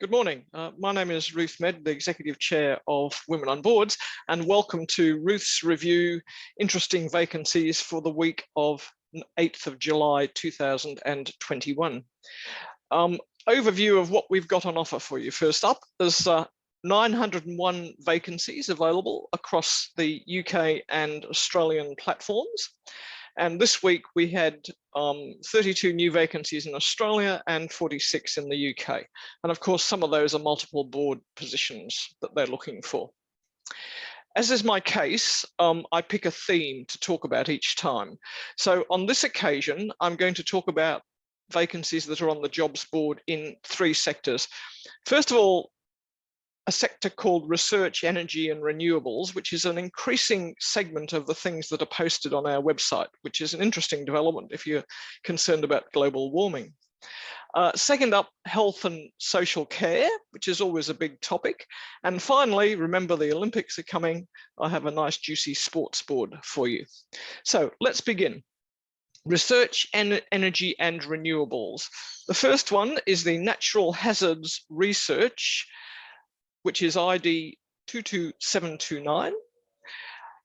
Good morning. My name is Ruth Medd, the Executive Chair of Women on Boards, and welcome to Ruth's Review Interesting Vacancies for the week of 8th of July 2021. Overview of what we've got on offer for you. First up, there's 901 vacancies available across the UK and Australian platforms. And this week we had 32 new vacancies in Australia and 46 in the UK. And of course, some of those are multiple board positions that they're looking for. As is my case, I pick a theme to talk about each time. So on this occasion, I'm going to talk about vacancies that are on the jobs board in three sectors. First of all, a sector called Research, Energy and Renewables, which is an increasing segment of the things that are posted on our website, which is an interesting development if you're concerned about global warming. Second up, health and social care, which is always a big topic. And finally, remember the Olympics are coming. I have a nice juicy sports board for you. So let's begin. Research, Energy and Renewables. The first one is the Natural Hazards Research, which is ID 22729.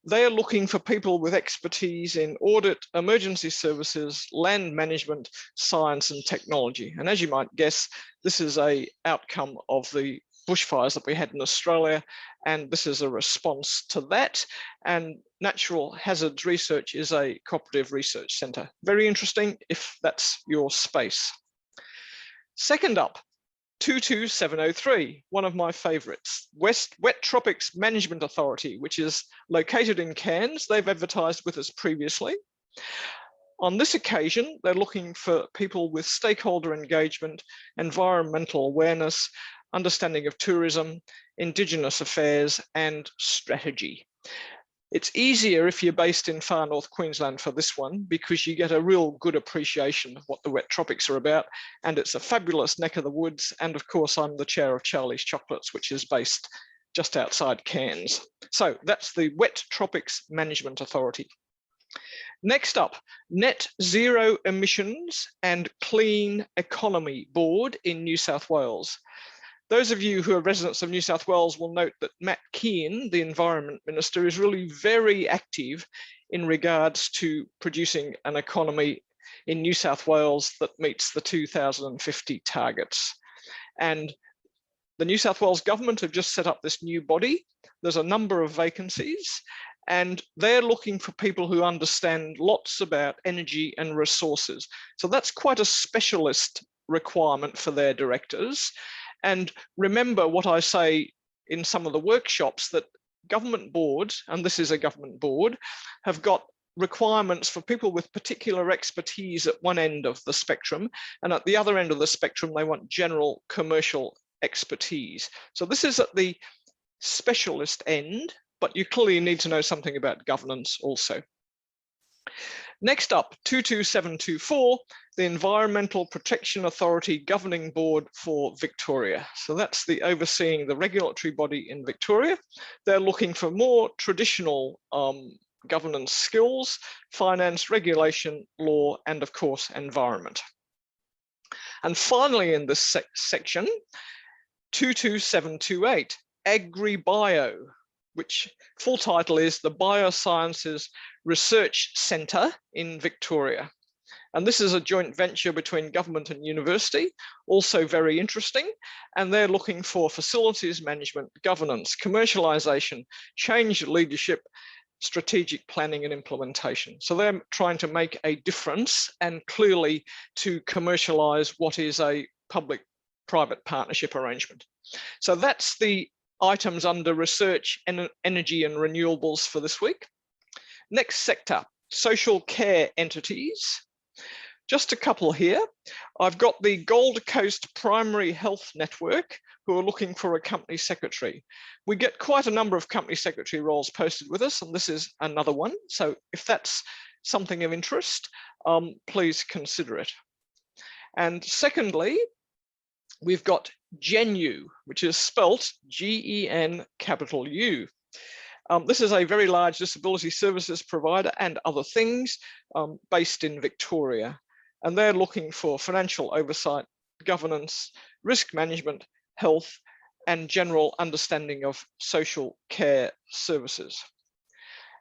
They are looking for people with expertise in audit, emergency services, land management, science and technology. And as you might guess, this is an outcome of the bushfires that we had in Australia, and this is a response to that. And Natural Hazards Research is a cooperative research centre. Very interesting if that's your space. Second up, 22703, one of my favourites, Wet Tropics Management Authority, which is located in Cairns. They've advertised with us previously. On this occasion, they're looking for people with stakeholder engagement, environmental awareness, understanding of tourism, Indigenous affairs and strategy. It's easier if you're based in far north Queensland for this one, because you get a real good appreciation of what the wet tropics are about, and it's a fabulous neck of the woods. And of course, I'm the chair of Charlie's Chocolates, which is based just outside Cairns. So that's the Wet Tropics Management Authority. Next up, Net Zero Emissions and Clean Economy Board in New South Wales. Those of you who are residents of New South Wales will note that Matt Kean, the Environment Minister, is really very active in regards to producing an economy in New South Wales that meets the 2050 targets. And the New South Wales government have just set up this new body. There's a number of vacancies, and they're looking for people who understand lots about energy and resources. So that's quite a specialist requirement for their directors. And remember what I say in some of the workshops, that government boards, and this is a government board, have got requirements for people with particular expertise at one end of the spectrum, and at the other end of the spectrum, they want general commercial expertise. So this is at the specialist end, but you clearly need to know something about governance also. Next up, 22724, the Environmental Protection Authority Governing Board for Victoria. So that's the overseeing the regulatory body in Victoria. They're looking for more traditional governance skills, finance, regulation, law, and of course, environment. And finally, in this section, 22728, Agribio, which full title is the Biosciences Research Centre in Victoria. And this is a joint venture between government and university, also very interesting. And they're looking for facilities management, governance, commercialisation, change leadership, strategic planning and implementation. So they're trying to make a difference and clearly to commercialise what is a public-private partnership arrangement. So that's the items under Research, Energy and Renewables for this week. Next sector, social care entities. Just a couple here. I've got the Gold Coast Primary Health Network, who are looking for a company secretary. We get quite a number of company secretary roles posted with us, and this is another one. So if that's something of interest, please consider it. And secondly, we've got GENU, which is spelt G-E-N capital U. This is a very large disability services provider and other things based in Victoria. And they're looking for financial oversight, governance, risk management, health, and general understanding of social care services.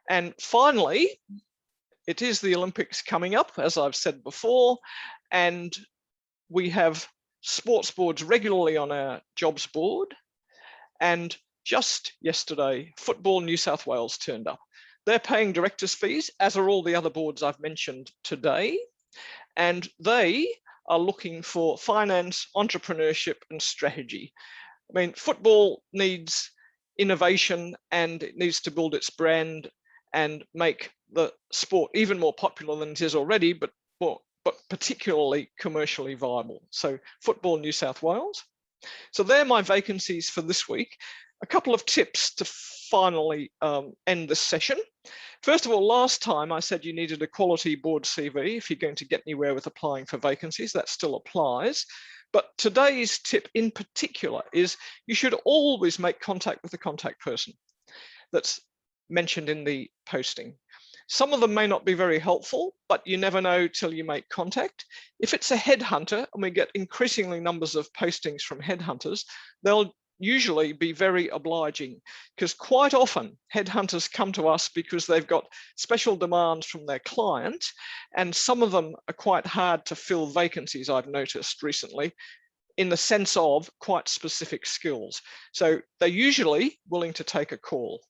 And finally, it is the Olympics coming up, as I've said before, and we have sports boards regularly on our jobs board. And just yesterday, Football New South Wales turned up. They're paying directors' fees, as are all the other boards I've mentioned today. And they are looking for finance, entrepreneurship, and strategy. I mean, football needs innovation and it needs to build its brand and make the sport even more popular than it is already, but particularly commercially viable. So Football New South Wales. So they're my vacancies for this week. A couple of tips to finally end this session. First of all, last time I said you needed a quality board CV if you're going to get anywhere with applying for vacancies. That still applies. But today's tip in particular is you should always make contact with the contact person that's mentioned in the posting. Some of them may not be very helpful, but you never know till you make contact. If it's a headhunter, and we get increasingly numbers of postings from headhunters, they'll usually be very obliging, because quite often headhunters come to us because they've got special demands from their client, and some of them are quite hard to fill vacancies, I've noticed recently, in the sense of quite specific skills. So they're usually willing to take a call.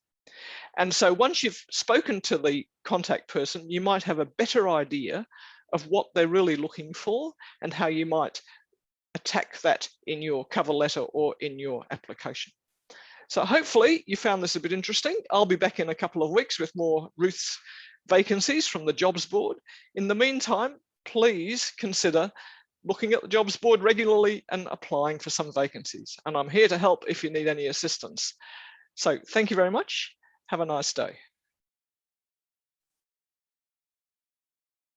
And so once you've spoken to the contact person, you might have a better idea of what they're really looking for and how you might attack that in your cover letter or in your application. So hopefully you found this a bit interesting. I'll be back in a couple of weeks with more Ruth's vacancies from the jobs board. In the meantime, please consider looking at the jobs board regularly and applying for some vacancies. And I'm here to help if you need any assistance. So thank you very much. Have a nice day.